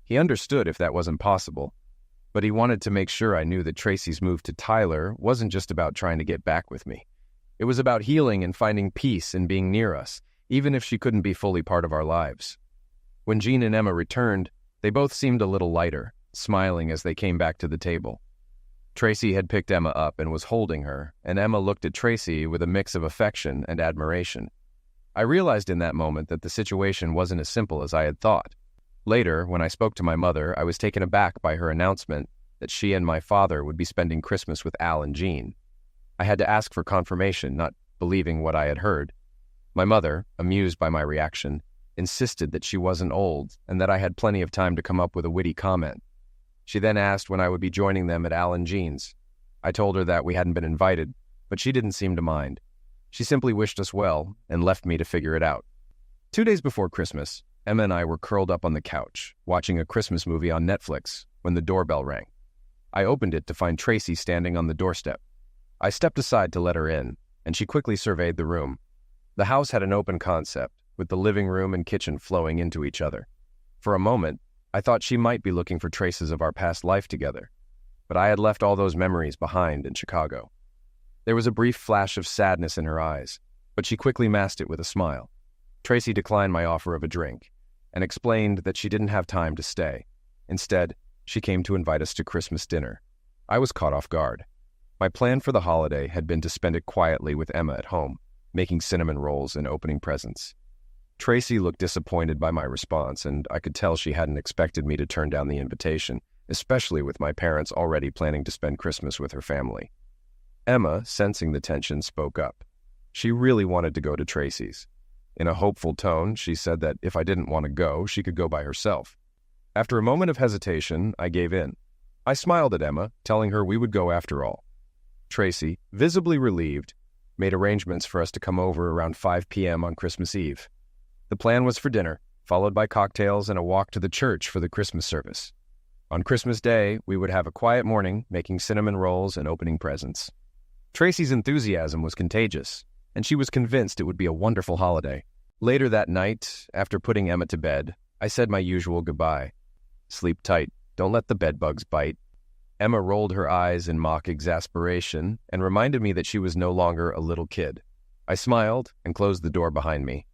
He understood if that wasn't possible, but he wanted to make sure I knew that Tracy's move to Tyler wasn't just about trying to get back with me. It was about healing and finding peace in being near us, even if she couldn't be fully part of our lives. When Jean and Emma returned, they both seemed a little lighter, smiling as they came back to the table. Tracy had picked Emma up and was holding her, and Emma looked at Tracy with a mix of affection and admiration. I realized in that moment that the situation wasn't as simple as I had thought. Later, when I spoke to my mother, I was taken aback by her announcement that she and my father would be spending Christmas with Al and Jean. I had to ask for confirmation, not believing what I had heard. My mother, amused by my reaction, insisted that she wasn't old and that I had plenty of time to come up with a witty comment. She then asked when I would be joining them at Al and Jean's. I told her that we hadn't been invited, but she didn't seem to mind. She simply wished us well and left me to figure it out. 2 days before Christmas, Emma and I were curled up on the couch, watching a Christmas movie on Netflix, when the doorbell rang. I opened it to find Tracy standing on the doorstep. I stepped aside to let her in, and she quickly surveyed the room. The house had an open concept, with the living room and kitchen flowing into each other. For a moment, I thought she might be looking for traces of our past life together, but I had left all those memories behind in Chicago. There was a brief flash of sadness in her eyes, but she quickly masked it with a smile. Tracy declined my offer of a drink and explained that she didn't have time to stay. Instead, she came to invite us to Christmas dinner. I was caught off guard. My plan for the holiday had been to spend it quietly with Emma at home, making cinnamon rolls and opening presents. Tracy looked disappointed by my response, and I could tell she hadn't expected me to turn down the invitation, especially with my parents already planning to spend Christmas with her family. Emma, sensing the tension, spoke up. She really wanted to go to Tracy's. In a hopeful tone, she said that if I didn't want to go, she could go by herself. After a moment of hesitation, I gave in. I smiled at Emma, telling her we would go after all. Tracy, visibly relieved, made arrangements for us to come over around 5 p.m. on Christmas Eve. The plan was for dinner, followed by cocktails and a walk to the church for the Christmas service. On Christmas Day, we would have a quiet morning, making cinnamon rolls and opening presents. Tracy's enthusiasm was contagious, and she was convinced it would be a wonderful holiday. Later that night, after putting Emma to bed, I said my usual goodbye. "Sleep tight. Don't let the bedbugs bite." Emma rolled her eyes in mock exasperation and reminded me that she was no longer a little kid. I smiled and closed the door behind me.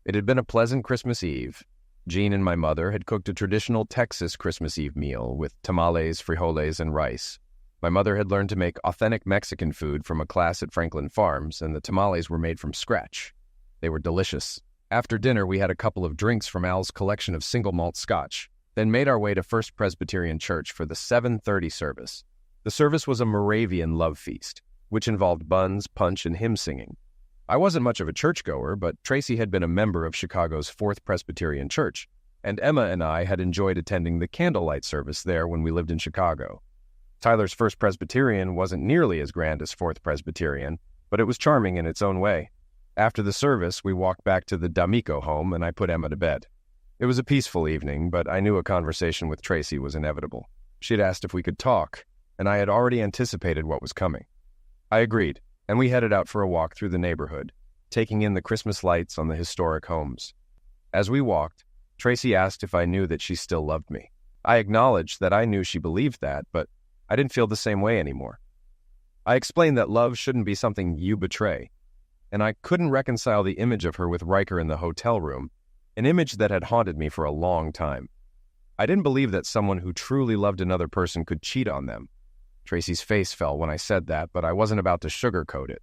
It had been a pleasant Christmas Eve. Jean and my mother had cooked a traditional Texas Christmas Eve meal with tamales, frijoles, and rice. My mother had learned to make authentic Mexican food from a class at Franklin Farms, and the tamales were made from scratch. They were delicious. After dinner, we had a couple of drinks from Al's collection of single malt scotch, then made our way to First Presbyterian Church for the 7:30 service. The service was a Moravian love feast, which involved buns, punch, and hymn singing. I wasn't much of a churchgoer, but Tracy had been a member of Chicago's Fourth Presbyterian Church, and Emma and I had enjoyed attending the candlelight service there when we lived in Chicago. Tyler's First Presbyterian wasn't nearly as grand as Fourth Presbyterian, but it was charming in its own way. After the service, we walked back to the D'Amico home, and I put Emma to bed. It was a peaceful evening, but I knew a conversation with Tracy was inevitable. She had asked if we could talk, and I had already anticipated what was coming. I agreed, and we headed out for a walk through the neighborhood, taking in the Christmas lights on the historic homes. As we walked, Tracy asked if I knew that she still loved me. I acknowledged that I knew she believed that, but I didn't feel the same way anymore. I explained that love shouldn't be something you betray, and I couldn't reconcile the image of her with Riker in the hotel room, an image that had haunted me for a long time. I didn't believe that someone who truly loved another person could cheat on them. Tracy's face fell when I said that, but I wasn't about to sugarcoat it.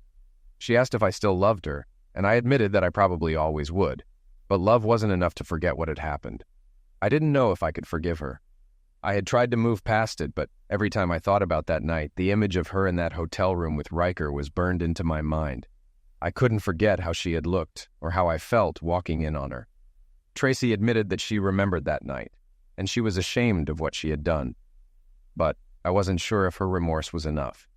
She asked if I still loved her, and I admitted that I probably always would, but love wasn't enough to forget what had happened. I didn't know if I could forgive her. I had tried to move past it, but every time I thought about that night, the image of her in that hotel room with Riker was burned into my mind. I couldn't forget how she had looked, or how I felt walking in on her. Tracy admitted that she remembered that night, and she was ashamed of what she had done. But I wasn't sure if her remorse was enough.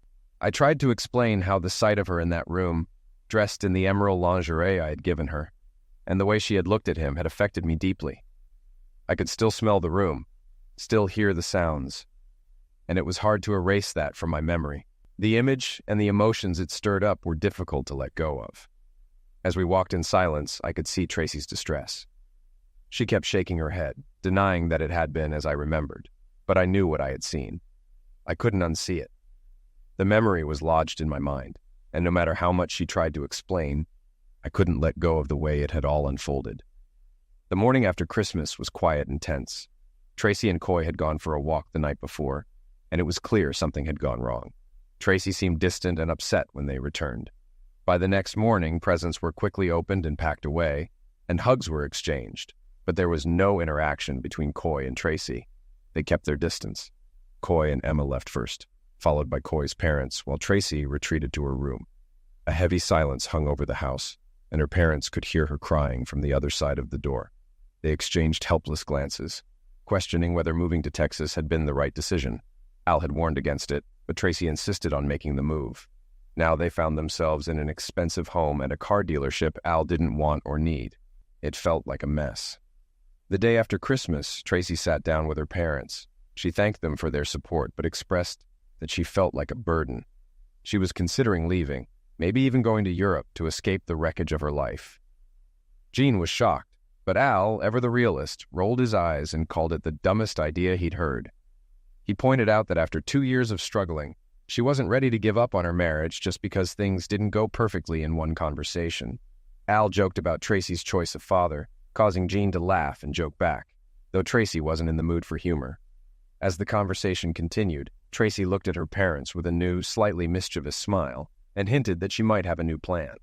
I tried to explain how the sight of her in that room, dressed in the emerald lingerie I had given her, and the way she had looked at him had affected me deeply. I could still smell the room, still hear the sounds, and it was hard to erase that from my memory. The image and the emotions it stirred up were difficult to let go of. As we walked in silence, I could see Tracy's distress. She kept shaking her head, denying that it had been as I remembered, but I knew what I had seen. I couldn't unsee it. The memory was lodged in my mind, and no matter how much she tried to explain, I couldn't let go of the way it had all unfolded. The morning after Christmas was quiet and tense. Tracy and Coy had gone for a walk the night before, and it was clear something had gone wrong. Tracy seemed distant and upset when they returned. By the next morning, presents were quickly opened and packed away, and hugs were exchanged, but there was no interaction between Coy and Tracy. They kept their distance. Coy and Emma left first, followed by Coy's parents, while Tracy retreated to her room. A heavy silence hung over the house, and her parents could hear her crying from the other side of the door. They exchanged helpless glances, questioning whether moving to Texas had been the right decision. Al had warned against it, but Tracy insisted on making the move. Now they found themselves in an expensive home at a car dealership Al didn't want or need. It felt like a mess. The day after Christmas, Tracy sat down with her parents. She thanked them for their support, but expressed that she felt like a burden. She was considering leaving, maybe even going to Europe to escape the wreckage of her life. Jean was shocked, but Al, ever the realist, rolled his eyes and called it the dumbest idea he'd heard. He pointed out that after 2 years of struggling, she wasn't ready to give up on her marriage just because things didn't go perfectly in one conversation. Al joked about Tracy's choice of father, causing Jean to laugh and joke back, though Tracy wasn't in the mood for humor. As the conversation continued, Tracy looked at her parents with a new, slightly mischievous smile and hinted that she might have a new plan.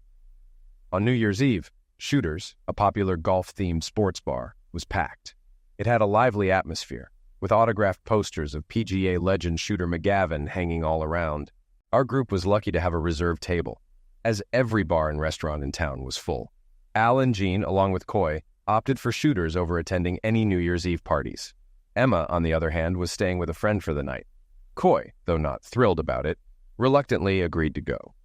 On New Year's Eve, Shooters, a popular golf-themed sports bar, was packed. It had a lively atmosphere, with autographed posters of PGA legend Shooter McGavin hanging all around. Our group was lucky to have a reserved table, as every bar and restaurant in town was full. Al and Jean, along with Coy, opted for Shooters over attending any New Year's Eve parties. Emma, on the other hand, was staying with a friend for the night. Coy, though not thrilled about it, reluctantly agreed to go.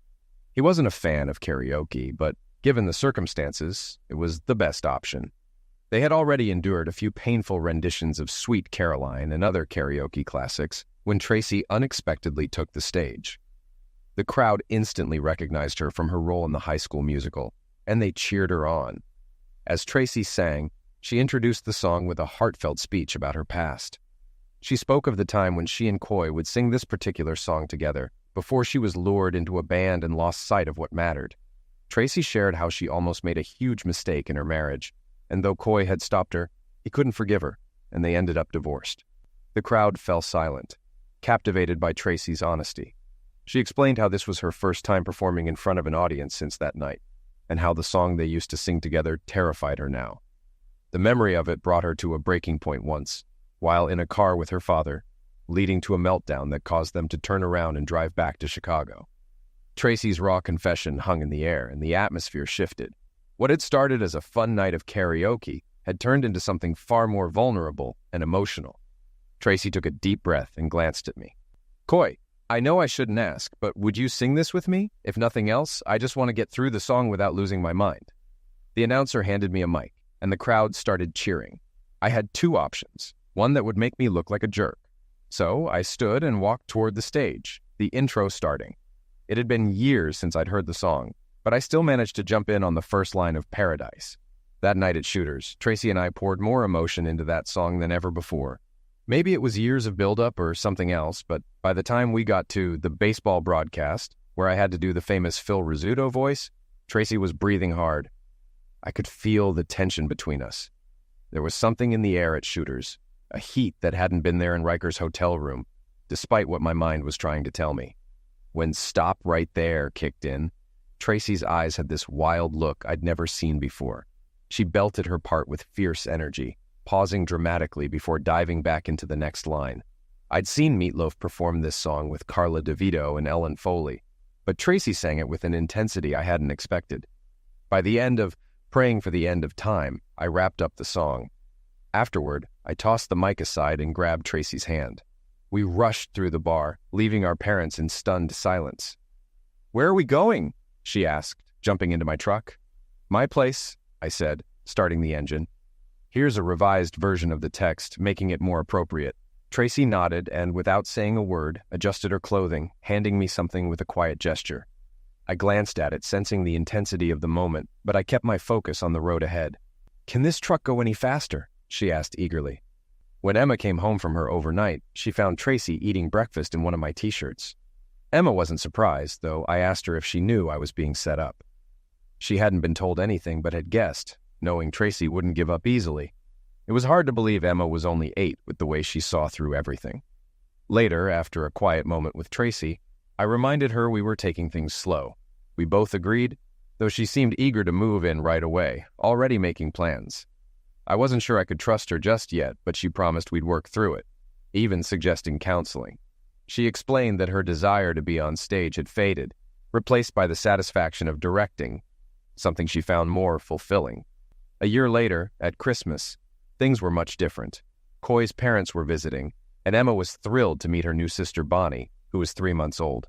He wasn't a fan of karaoke, but given the circumstances, it was the best option. They had already endured a few painful renditions of Sweet Caroline and other karaoke classics when Tracy unexpectedly took the stage. The crowd instantly recognized her from her role in the High School Musical, and they cheered her on. As Tracy sang, she introduced the song with a heartfelt speech about her past. She spoke of the time when she and Coy would sing this particular song together before she was lured into a band and lost sight of what mattered. Tracy shared how she almost made a huge mistake in her marriage, and though Coy had stopped her, he couldn't forgive her, and they ended up divorced. The crowd fell silent, captivated by Tracy's honesty. She explained how this was her first time performing in front of an audience since that night, and how the song they used to sing together terrified her now. The memory of it brought her to a breaking point once, while in a car with her father, leading to a meltdown that caused them to turn around and drive back to Chicago. Tracy's raw confession hung in the air, and the atmosphere shifted. What had started as a fun night of karaoke had turned into something far more vulnerable and emotional. Tracy took a deep breath and glanced at me. "Coy, I know I shouldn't ask, but would you sing this with me? If nothing else, I just want to get through the song without losing my mind." The announcer handed me a mic, and the crowd started cheering. I had two options, one that would make me look like a jerk. So I stood and walked toward the stage, the intro starting. It had been years since I'd heard the song, but I still managed to jump in on the first line of Paradise. That night at Shooters, Tracy and I poured more emotion into that song than ever before. Maybe it was years of buildup or something else, but by the time we got to the baseball broadcast, where I had to do the famous Phil Rizzuto voice, Tracy was breathing hard. I could feel the tension between us. There was something in the air at Shooters, a heat that hadn't been there in Riker's hotel room, despite what my mind was trying to tell me. When "Stop Right There" kicked in, Tracy's eyes had this wild look I'd never seen before. She belted her part with fierce energy, pausing dramatically before diving back into the next line. I'd seen Meatloaf perform this song with Carla DeVito and Ellen Foley, but Tracy sang it with an intensity I hadn't expected. By the end of Praying for the End of Time, I wrapped up the song. Afterward, I tossed the mic aside and grabbed Tracy's hand. We rushed through the bar, leaving our parents in stunned silence. "Where are we going?" she asked, jumping into my truck. "My place," I said, starting the engine. Here's a revised version of the text, making it more appropriate. Tracy nodded and, without saying a word, adjusted her clothing, handing me something with a quiet gesture. I glanced at it, sensing the intensity of the moment, but I kept my focus on the road ahead. "Can this truck go any faster?" she asked eagerly. When Emma came home from her overnight, she found Tracy eating breakfast in one of my t-shirts. Emma wasn't surprised, though I asked her if she knew I was being set up. She hadn't been told anything but had guessed, knowing Tracy wouldn't give up easily. It was hard to believe Emma was only 8 with the way she saw through everything. Later, after a quiet moment with Tracy, I reminded her we were taking things slow. We both agreed, though she seemed eager to move in right away, already making plans. I wasn't sure I could trust her just yet, but she promised we'd work through it, even suggesting counseling. She explained that her desire to be on stage had faded, replaced by the satisfaction of directing, something she found more fulfilling. A year later, at Christmas, things were much different. Coy's parents were visiting, and Emma was thrilled to meet her new sister Bonnie, who was 3 months old.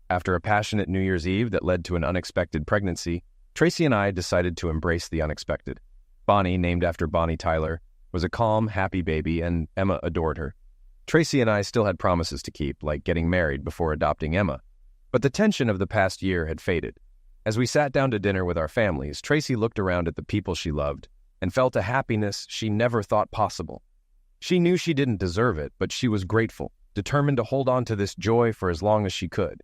After a passionate New Year's Eve that led to an unexpected pregnancy, Tracy and I decided to embrace the unexpected. Bonnie, named after Bonnie Tyler, was a calm, happy baby, and Emma adored her. Tracy and I still had promises to keep, like getting married before adopting Emma, but the tension of the past year had faded. As we sat down to dinner with our families, Tracy looked around at the people she loved and felt a happiness she never thought possible. She knew she didn't deserve it, but she was grateful, determined to hold on to this joy for as long as she could.